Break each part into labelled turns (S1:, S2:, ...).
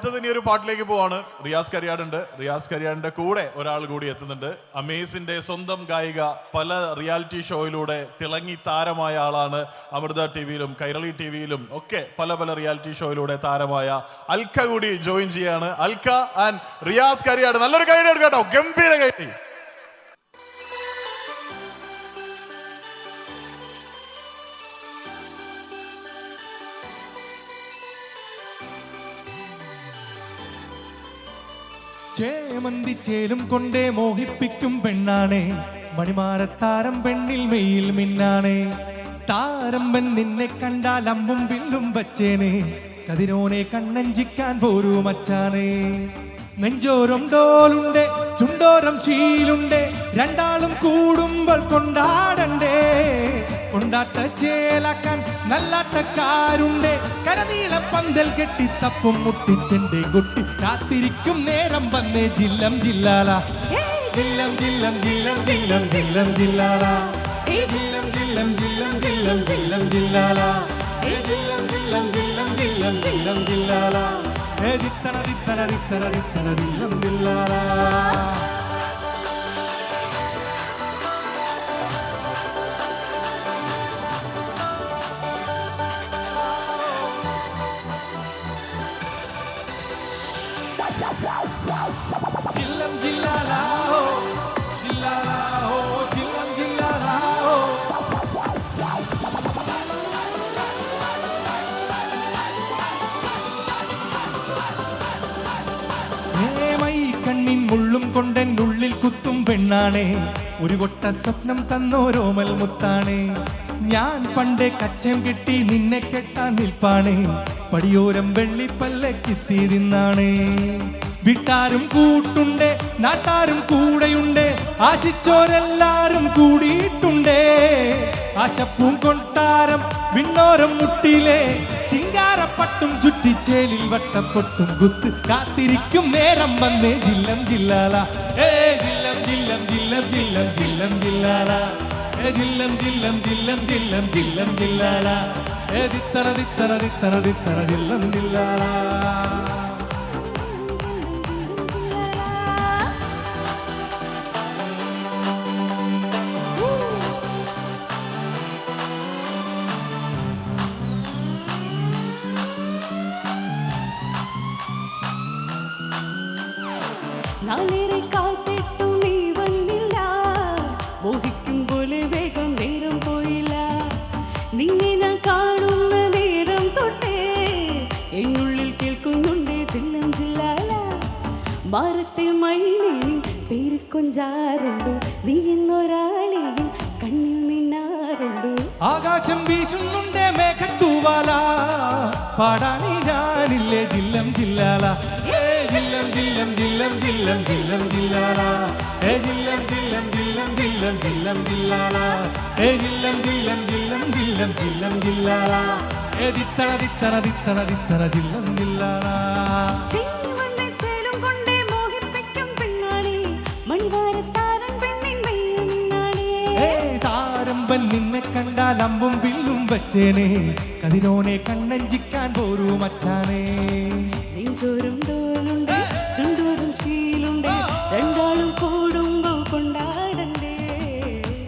S1: അടുത്തത് ഇനി ഒരു പാട്ടിലേക്ക് പോവാണ്. റിയാസ് കരിയാടുണ്ട്. റിയാസ് കരിയാടിന്റെ കൂടെ ഒരാൾ കൂടി എത്തുന്നുണ്ട്. അമേസിന്റെ സ്വന്തം ഗായിക, പല റിയാലിറ്റി ഷോയിലൂടെ തിളങ്ങി താരമായ ആളാണ്. അമൃത ടിവിയിലും കൈരളി ടിവിയിലും ഒക്കെ പല പല റിയാലിറ്റി ഷോയിലൂടെ താരമായ അൽക്ക കൂടി ജോയിൻ ചെയ്യാണ്. അൽക്ക ആൻഡ് റിയാസ് കരിയാട്. നല്ലൊരു കൈഡി കേട്ടോ, ഗംഭീര കൈഡി.
S2: ചേമന്തിച്ചേലും കൊണ്ടേ മോഹിപ്പിക്കും പെണ്ണാണേ, മണിമാരത്താരം പെണ്ണിൽ മെയ്യിൽ മിന്നാണേ. താരമ്പൻ നിന്നെ കണ്ടാൽ അമ്പും വില്ലും വച്ചേനെ, കതിരോനെ കണ്ണഞ്ചിക്കാൻ പോരൂ മച്ചാനേ. നെഞ്ചോരം ഡോലുണ്ട്, ചുണ്ടോരം ശീലുണ്ട്, രണ്ടാളും കൂടുമ്പോൾ കൊണ്ടാടണ്ടേ. കൊണ്ടാട്ട ചേലാക്കാൻ നല്ലാട്ടക്കാരുണ്ട്, കരനീള പന്തൽ കെട്ടി തപ്പും മുട്ടിച്ചെന്റെ കൊട്ടി കാത്തിരിക്കും നേരം വന്നേ. ജില്ലം ജില്ലാല ജില്ലം ജില്ലം ജില്ലം ജില്ലം ജില്ലം ജില്ലാല ജില്ലം ജില്ലം ജില്ലം ജില്ലം ജില്ലം ജില്ലാല ജില്ലം ജില്ലം ജില്ലം ജില്ലം ജില്ലം ജില്ലാല ദിത്തന ദിത്തന ദിത്തന ദിത്തന ജില്ലം ജില്ലാല. ജില്ലം ജില്ലാലാഹോ ജില്ലാലാഹോ ജില്ലം ജില്ലാലാഹോ. മൈ കണ്ണിൻ മുള്ളും കൊണ്ടെൻ ഉള്ളിൽ കുത്തും പെണ്ണാണേ, ഒരു കൊട്ട സ്വപ്നം തന്നോരോമൽ മുത്താണേ. ഞാൻ പണ്ടേ കച്ചം കെട്ടി നിന്നെ കെട്ടാൻ നിൽപ്പാണേ, പടിയോരം വെള്ളിപ്പല്ലക്കിത്തിരുന്നാണേ. വിട്ടാരും കൂട്ടുണ്ടേ, നാട്ടാരും കൂടെയുണ്ട്, ആശിച്ചോരെല്ലാരും കൂടിയിട്ടുണ്ടേ. ആശപ്പൂം കൊട്ടാരം വിണ്ണോരം മുട്ടിലെ, ചിങ്കാരപ്പട്ടും ചുറ്റിച്ചേലിൽ വട്ടപ്പൊട്ടും കുത്ത് കാത്തിരിക്കും നേരം വന്നേ. ജില്ലം ജില്ലാല ജില്ലം ജില്ലം ജില്ലം ജില്ലം ജില്ലം ജില്ലാല ജില്ലം ജില്ലം ജില്ലം ജില്ലം ജില്ലം ജില്ലാല ദിത്തന ദിത്തന ദിത്തന ദിത്തന ജില്ലം ജില്ലാല.
S3: നാളേറെ കാത്തിട്ടും നീ വന്നില്ല, മോഹിക്കും പോലെ വേഗം നേരം പോയില്ല. നിന്നെ ഞാൻ കാണുന്ന നേരം തൊട്ടേ എന്നുള്ളിൽ കേൾക്കുന്നുണ്ട് ജില്ലം ജില്ലാല. മരത്തിൽ മയിലേയും പേര് കൊഞ്ചാറുണ്ട്, നീ എന്നൊരാളെയും കണ്ണിൽ മിന്നാറുണ്ട്.
S2: ആകാശം വീശുന്നുണ്ട് മേഘത്തൂവാല, പാടാനി ഞാനില്ലേ ജില്ലം ജില്ലാല ജില്ലം ജില്ലം ജില്ലം ജില്ലം ജില്ലം ജില്ലാല ജില്ലം ജില്ലം ജില്ലം ജില്ലം ജില്ലം ജില്ലാല ജില്ലം ജില്ലം ജില്ലം ജില്ലം ജില്ലം ജില്ലാല ദിത്തന ദിത്തന ദിത്തന ദിത്തന ജില്ലം ജില്ലാല. താരമ്പൻ നിന്നെ കണ്ടാൽ അമ്പും വില്ലും വച്ചേനെ, കതിരോനെ കണ്ണഞ്ചിക്കാൻ പോരൂ മച്ചാനേ.
S3: നെഞ്ചോരം ഡോലുണ്ട്, ചുണ്ടോരം ശീലുണ്ട്, രണ്ടാളും കൂടുമ്പോ കൊണ്ടാടണ്ടേ.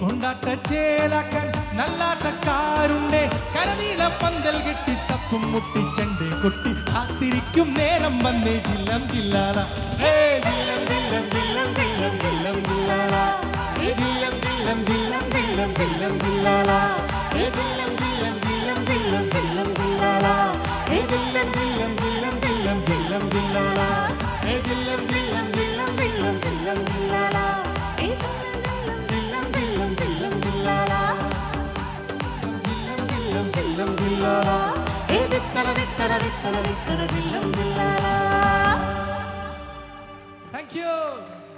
S2: കൊണ്ടാട്ട ചേലാക്കാൻ നല്ലാട്ടക്കാരുണ്ട്, കരനീള പന്തൽ കെട്ടി തപ്പും മുട്ടിച്ചെന്റെ കൊട്ടി കാത്തിരിക്കും നേരം വന്നേ. ജില്ലം ജില്ലാല ജില്ലം ജില്ലം ജില്ലം ജില്ലം ജില്ലം ജില്ലാല ജില്ലം ജില്ലം ജില്ലം ജില്ലം ജില്ലം ജില്ലാല ജില്ലം ജില്ലം ജില്ലം ജില്ലം ജില്ലം ജില്ലാല ജില്ലം ജില്ലം ജില്ലം ജില്ലം ജില്ലം ജില്ലാല ജില്ലം ജില്ലം ജില്ലം ജില്ലം ജില്ലം ജില്ലാല ജില്ലം ജില്ലം ജില്ലം ജില്ലാല ജില്ലം ജില്ലം ജില്ലം ജില്ലാല ദിത്തന ദിത്തന ദിത്തന ദിത്തന ജില്ലം ജില്ലാല. Thank U.